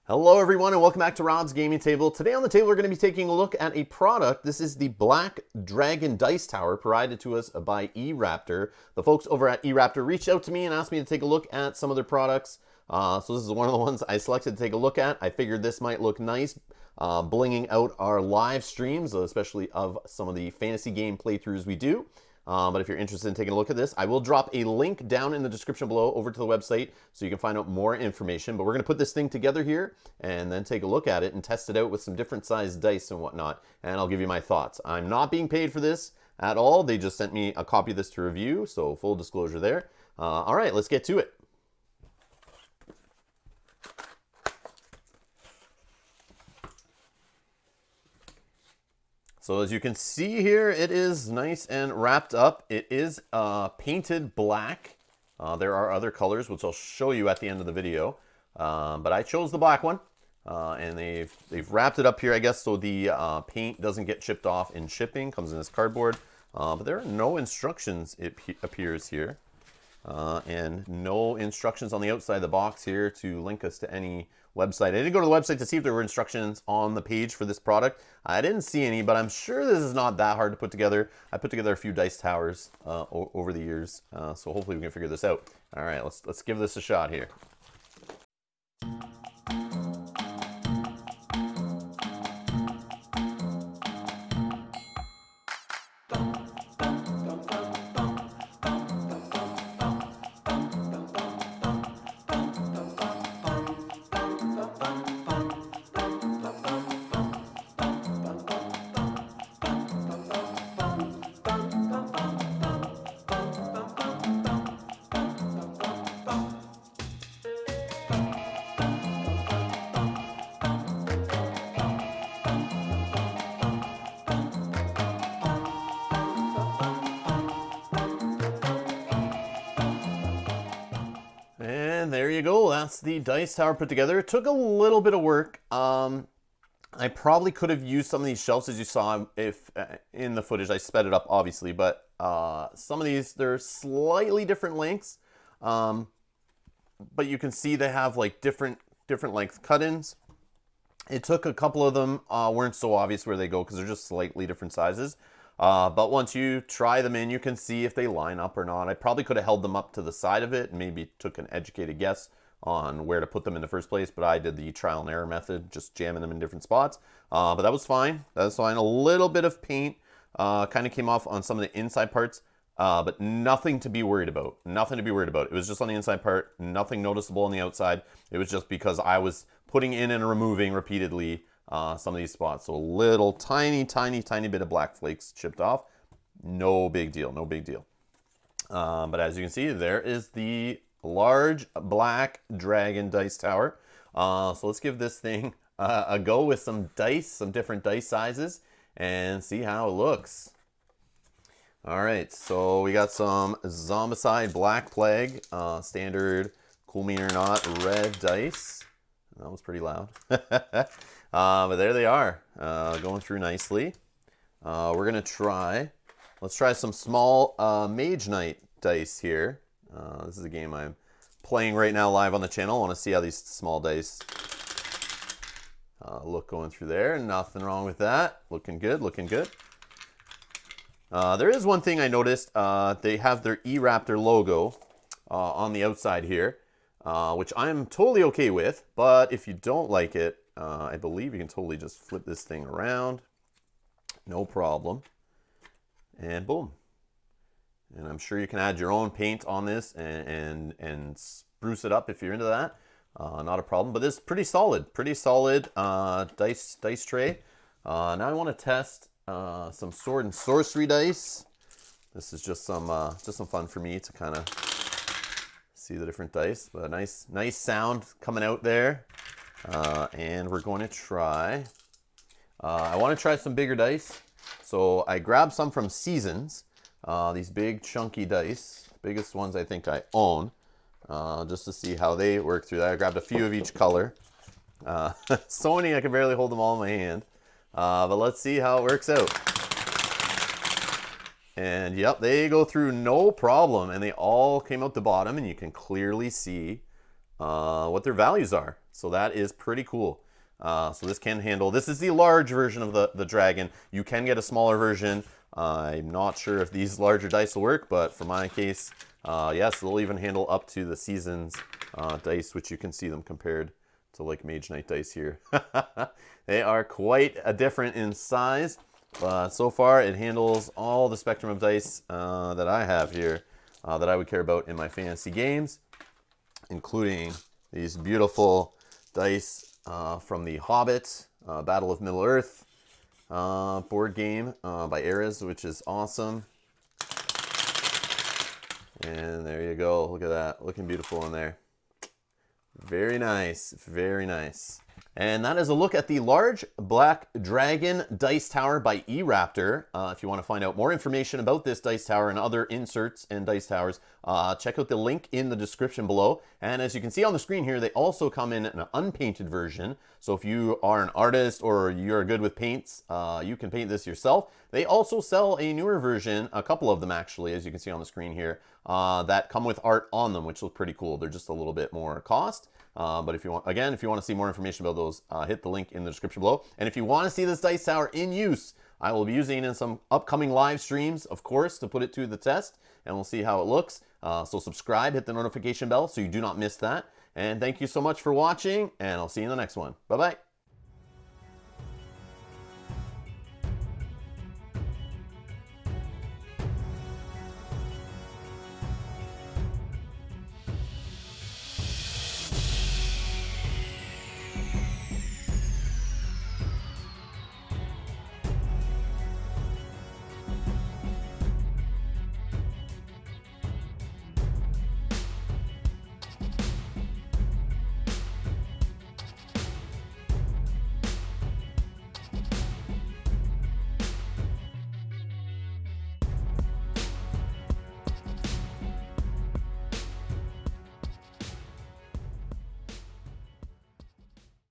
Hello everyone and welcome back to Rob's Gaming Table. Today on the table we're going to be taking a look at a product. This is the Black Dragon Dice Tower provided to us by e-Raptor. The folks over at e-Raptor reached out to me and asked me to take a look at some of their products. So this is one of the ones I selected to take a look at. I figured this might look nice, blinging out our live streams, especially of some of the fantasy game playthroughs we do. But if you're interested in taking a look at this, I will drop a link down in the description below over to the website so you can find out more information. But we're going to put this thing together here and then take a look at it and test it out with some different sized dice and whatnot. And I'll give you my thoughts. I'm not being paid for this at all. They just sent me a copy of this to review, so full disclosure there. All right, let's get to it. So as you can see here, it is nice and wrapped up. It is painted black. There are other colors, which I'll show you at the end of the video. But I chose the black one. And they've wrapped it up here, I guess, so the paint doesn't get chipped off in shipping. Comes in this cardboard. But there are no instructions, it appears here. And no instructions on the outside of the box here to link us to any website. I didn't go to the website to see if there were instructions on the page for this product. I didn't see any, but I'm sure this is not that hard to put together. I put together a few dice towers over the years, so hopefully we can figure this out. All right, let's give this a shot here. And there you go. That's the dice tower put together. It took a little bit of work. I probably could have used some of these shelves, as you saw if in the footage. I sped it up, obviously, but some of these, they're slightly different lengths. But you can see they have like different length cut-ins. It took a couple of them, weren't so obvious where they go because they're just slightly different sizes. But once you try them in, you can see if they line up or not. I probably could have held them up to the side of it and maybe took an educated guess on where to put them in the first place. But I did the trial and error method, just jamming them in different spots. But that was fine. That was fine. A little bit of paint kind of came off on some of the inside parts, but nothing to be worried about. Nothing to be worried about. It was just on the inside part, nothing noticeable on the outside. It was just because I was putting in and removing repeatedly some of these spots. So a little tiny bit of black flakes chipped off. No big deal, no big deal. But as you can see, there is the large Black Dragon Dice Tower. So let's give this thing a go with some dice, some different dice sizes, and see how it looks. All right, so we got some Zombicide Black Plague, standard cool mean or not red dice. That was pretty loud. But there they are, going through nicely. We're gonna let's try some small Mage Knight dice here. This is a game I'm playing right now live on the channel. I want to see how these small dice look going through there. Nothing wrong with that. Looking good, looking good. There is one thing I noticed. They have their e-Raptor logo on the outside here, which I'm totally okay with. But if you don't like it, I believe you can totally just flip this thing around. No problem. And boom. And I'm sure you can add your own paint on this and spruce it up if you're into that. Not a problem. But this is pretty solid dice tray. Now I want to test some sword and sorcery dice. This is just some fun for me to kind of see the different dice. But a nice sound coming out there. And we're going to try. I want to try some bigger dice. So I grabbed some from Seasons. These big chunky dice, biggest ones I think I own, just to see how they work through that. I grabbed a few of each color. So many I can barely hold them all in my hand. But let's see how it works out. And yep, they go through no problem, and they all came out the bottom, and you can clearly see what their values are. So that is pretty cool. So this can handle, this is the large version of the Dragon. You can get a smaller version. I'm not sure if these larger dice will work, but for my case, yes, they'll even handle up to the Seasons dice, which you can see them compared to like Mage Knight dice here. They are quite different in size, but so far it handles all the spectrum of dice that I have here that I would care about in my fantasy games, including these beautiful dice from the Hobbit, Battle of Middle-earth board game by Eras, which is awesome. And there you go. Look at that. Looking beautiful in there. Very nice. Very nice. And that is a look at the large black dragon dice tower by e-Raptor. If you want to find out more information about this dice tower and other inserts and dice towers, check out the link in the description below. And as you can see on the screen here, they also come in an unpainted version. So if you are an artist or you're good with paints, you can paint this yourself. They also sell a newer version, a couple of them actually, as you can see on the screen here, that come with art on them, which look pretty cool. They're just a little bit more cost. But if you want, again, if you want to see more information about those, hit the link in the description below. And if you want to see this dice tower in use, I will be using it in some upcoming live streams, of course, to put it to the test, and we'll see how it looks. So subscribe, hit the notification bell so you do not miss that. And thank you so much for watching, and I'll see you in the next one. Bye-bye.